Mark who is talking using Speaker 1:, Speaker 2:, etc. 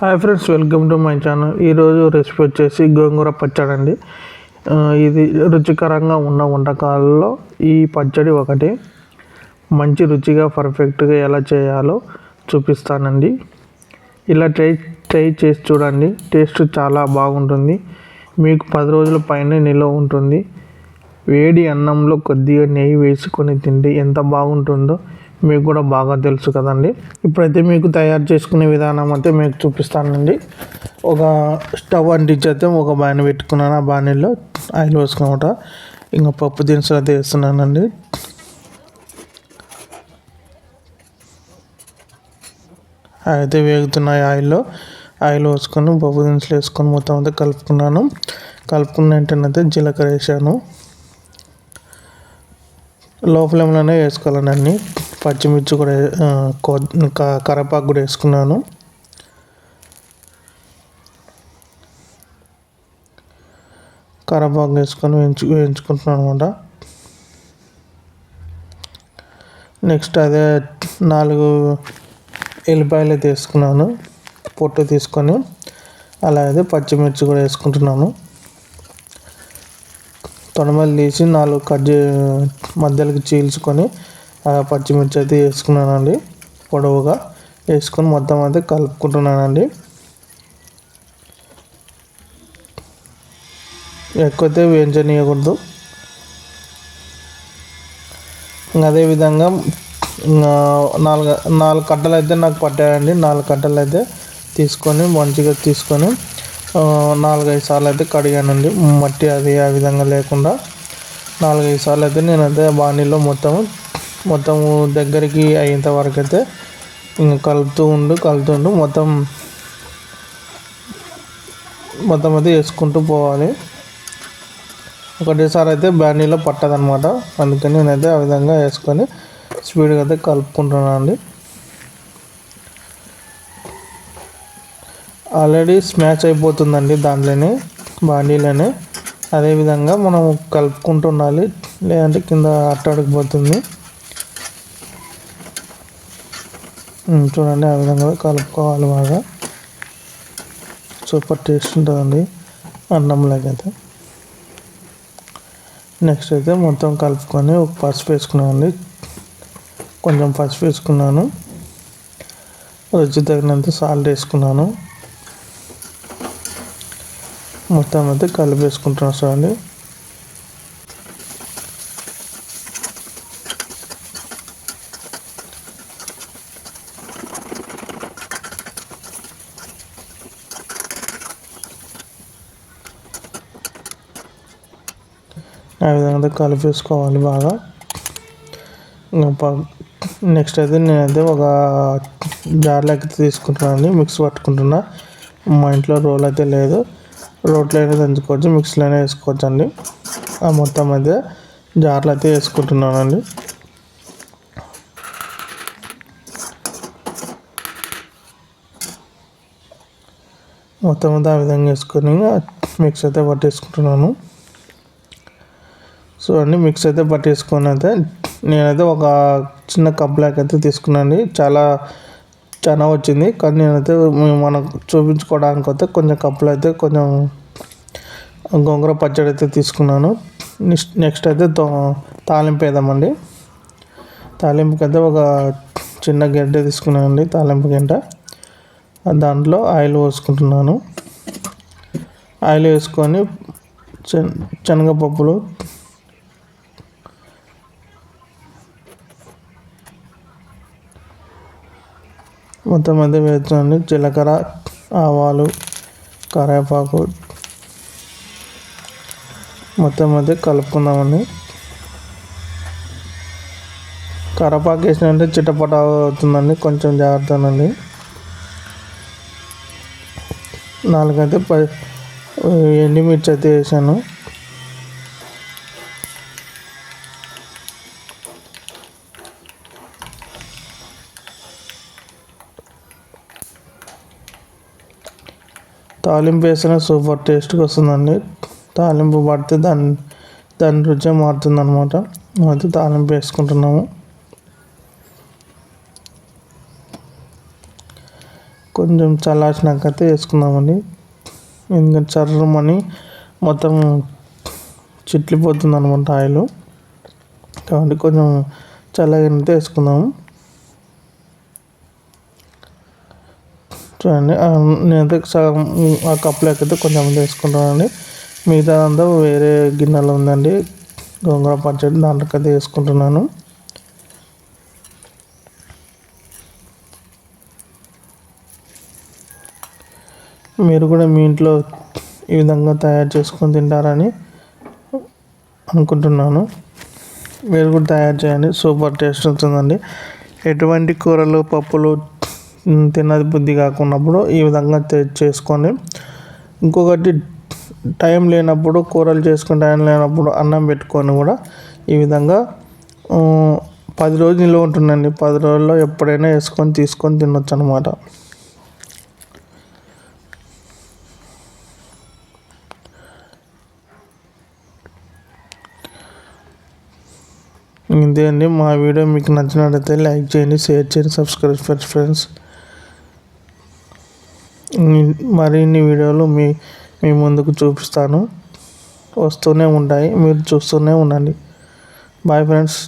Speaker 1: Hi friends, welcome to my channel. ఈరోజు recipe వచ్చేసి గోంగూర పచ్చడి అండి. ఇది రుచికరంగా ఉన్న వంటకాలలో ఈ పచ్చడి ఒకటి. మంచి రుచిగా పర్ఫెక్ట్గా ఎలా చేయాలో చూపిస్తానండి. ఇలా ట్రై చేసి చూడండి. టేస్ట్ చాలా బాగుంటుంది. మీకు 10 రోజుల పైన నిల్వ ఉంటుంది. వేడి అన్నంలో కొద్దిగా నెయ్యి వేసుకొని తింటే ఎంత బాగుంటుందో మీకు కూడా బాగా తెలుసు కదండి. ఇప్పుడైతే మీకు తయారు చేసుకునే విధానం అయితే మీకు చూపిస్తానండి. ఒక స్టవ్ అంటించైతే ఒక బాణీ పెట్టుకున్నాను. ఆ బాణీలో ఆయిల్ వేసుకున్నమాట. ఇంకా పప్పు దినుసులు అయితే వేస్తున్నానండి. అయితే వేగుతున్నాయి. ఆయిల్ వేసుకొని పప్పు దినుసులు వేసుకొని మొత్తం అయితే కలుపుకున్నాను. కలుపుకున్న వెంటనే జీలకర్ర వేసాను. లో ఫ్లేమ్లోనే వేసుకోవాలండి అన్నీ. పచ్చిమిర్చి కూడా కరివేపాకు కూడా వేసుకున్నాను. కరివేపాకు వేసుకొని వేయించుకుంటున్నాను అనమాట. నెక్స్ట్ అదే 4 ఎల్లిపాయలు అయితే వేసుకున్నాను. పొట్టు తీసుకొని అలాగే పచ్చిమిర్చి కూడా వేసుకుంటున్నాను. తొడమలు తీసి 4 మధ్యలోకి చీల్చుకొని పచ్చిమిర్చి అయితే వేసుకున్నానండి. పొడవుగా వేసుకొని మొత్తం అయితే కలుపుకుంటున్నానండి. ఎక్కువైతే వేయించనీయకూడదు. అదేవిధంగా 4 కట్టలు అయితే నాకు పట్టాయండి. 4 కట్టలు అయితే తీసుకొని మంచిగా తీసుకొని 4-5 సార్లు అయితే కడిగానండి. మట్టి అది ఆ విధంగా లేకుండా 4-5 సార్లు అయితే నేనైతే బాణీలో మొత్తం దగ్గరికి అయ్యేంత వరకు అయితే ఇంకా కలుపుతూ ఉండు మొత్తం అయితే వేసుకుంటూ పోవాలి. ఒకటేసారి అయితే బాణీలో పట్టదనమాట. అందుకని నేనైతే ఆ విధంగా వేసుకొని స్పీడ్గా అయితే కలుపుకుంటున్నాను అండి. ఆల్రెడీ స్మాష్ అయిపోతుందండి దాంట్లోనే, బాండీలోనే. అదేవిధంగా మనం కలుపుకుంటూ ఉండాలి, లేదంటే కింద అట్టడికిపోతుంది. చూడండి, ఆ విధంగా కలుపుకోవాలి బాగా. సూపర్ టేస్ట్ ఉంటుందండి అన్నంలోకి అయితే. నెక్స్ట్ అయితే మొత్తం కలుపుకొని ఒక పసుపు వేసుకున్నానండి. కొంచెం పసుపు వేసుకున్నాను. రుచి తగినంత సాల్ట్ వేసుకున్నాను. మొత్తం అయితే కలిపేసుకుంటున్నాను చూడండి. ఆ విధంగా కలిపేసుకోవాలి బాగా. నెక్స్ట్ అయితే నేనైతే ఒక జార్లోకి తీసుకుంటున్నాను. మిక్స్ పట్టుకుంటున్నా. మా ఇంట్లో రోల్ అయితే లేదు. రోట్లో అయినా దంచుకోవచ్చు, మిక్సీలోనే వేసుకోవచ్చు అండి. ఆ మొత్తం అయితే జార్లో అయితే వేసుకుంటున్నానండి. మొత్తం అయితే ఆ విధంగా వేసుకొని మిక్స్ అయితే పట్టేసుకుంటున్నాను. సో అన్నీ మిక్స్ అయితే పట్టేసుకొని అయితే నేనైతే ఒక చిన్న కప్లాక్ అయితే తీసుకున్నాను. చాలా వచ్చింది. కానీ నేనైతే మనకు చూపించుకోవడానికి అయితే కొంచెం కప్పులు అయితే కొంచెం గోంగూర పచ్చడి అయితే తీసుకున్నాను. నెక్స్ట్ అయితే తాలింపు వేద్దామండి. తాలింపుకి అయితే ఒక చిన్న గంట తీసుకున్నానండి, తాలింపు గంట. దాంట్లో ఆయిల్ పోసుకుంటున్నాను. ఆయిల్ వేసుకొని శనగపప్పులు, మొత్తం అయితే వేస్తానండి. జీలకర్ర, ఆవాలు, కరివేపాకు మొత్తం అయితే కలుపుకుందామండి. కరివేపాకు వేసినంటే చిటపట అవుతుందండి, కొంచెం జాగ్రత్తనండి. 4 అయితే ఎండుమిర్చి అయితే వేసాను. తాలింపు వేసిన సూపర్ టేస్ట్గా వస్తుందండి. తాలింపు పడితే దాని రుచి మారుతుంది అనమాట. అయితే తాలింపు వేసుకుంటున్నాము. కొంచెం చల్లార్చినాకైతే వేసుకుందామండి. ఎందుకంటే చర్రమని మొత్తం చిట్లిపోతుంది అనమాట ఆయిల్. కాబట్టి కొంచెం చల్లగైతే వేసుకుందాము. చూడండి, నేనైతే సగం ఆ కప్పులోకి అయితే కొంచెం వేసుకుంటానండి. మిగతా అంతా వేరే గిన్నెలో ఉందండి గోంగూర పచ్చడి, దాంట్లోకి అయితే వేసుకుంటున్నాను. మీరు కూడా మీ ఇంట్లో ఈ విధంగా తయారు చేసుకొని తింటారని అనుకుంటున్నాను. మీరు కూడా తయారు చేయండి, సూపర్ టేస్ట్ ఉంటుందండి. ఎటువంటి కూరలు పప్పులు తిన్నది బుద్ధి కాకున్నప్పుడు ఈ విధంగా చేసుకొని, ఇంకొకటి టైం లేనప్పుడు కూరలు చేసుకుని టైం లేనప్పుడు అన్నం పెట్టుకొని కూడా ఈ విధంగా 10 రోజులు నిల్వ ఉంటుందండి. 10 రోజుల్లో ఎప్పుడైనా వేసుకొని తీసుకొని తినొచ్చు అనమాట. ఇంతే అండి. మా వీడియో మీకు నచ్చినట్లయితే లైక్ చేయండి, షేర్ చేయండి, సబ్స్క్రైబ్ ఫ్రెండ్స్. మరిన్ని వీడియోలు మీ ముందుకు చూపిస్తాను, వస్తూనే ఉంటాయి, మీరు చూస్తూనే ఉండండి. Bye friends.